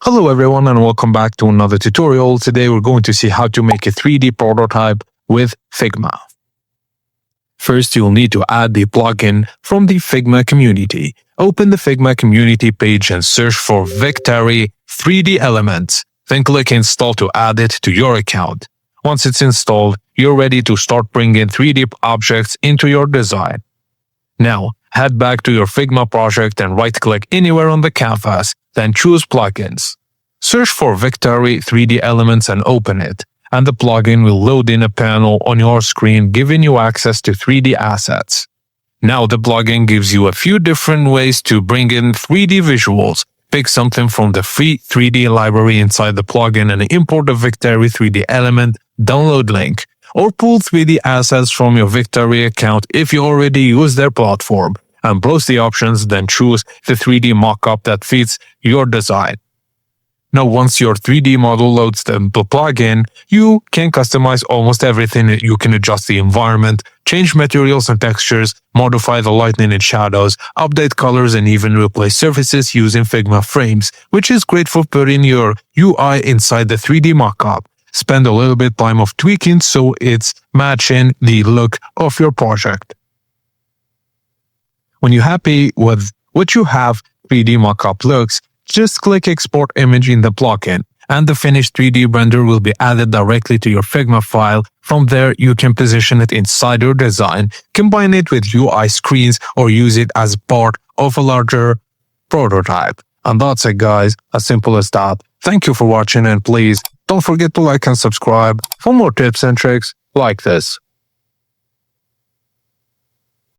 Hello everyone and welcome back to another tutorial. Today we're going to see how to make a 3D prototype with Figma. First, you'll need to add the plugin from the Figma community. Open the Figma community page and search for Victory 3D Elements. Then click Install to add it to your account. Once it's installed, you're ready to start bringing 3D objects into your design. Now, head back to your Figma project and right-click anywhere on the canvas, then choose Plugins. Search for Victory 3D Elements and open it, and the plugin will load in a panel on your screen giving you access to 3D assets. Now the plugin gives you a few different ways to bring in 3D visuals. Pick something from the free 3D library inside the plugin and import the Victory 3D element download link, or pull 3D assets from your Victory account if you already use their platform, and browse the options, then choose the 3D mockup that fits your design. Now once your 3D model loads the plugin, you can customize almost everything. You can adjust the environment, change materials and textures, modify the lighting and shadows, update colors, and even replace surfaces using Figma frames, which is great for putting your UI inside the 3D mockup. Spend a little bit time of tweaking so it's matching the look of your project. When you're happy with what you have 3D mockup looks, just click Export Image in the plugin, and the finished 3D render will be added directly to your Figma file. From there, you can position it inside your design, combine it with UI screens, or use it as part of a larger prototype. And that's it, guys. As simple as that. Thank you for watching, and please don't forget to like and subscribe for more tips and tricks like this.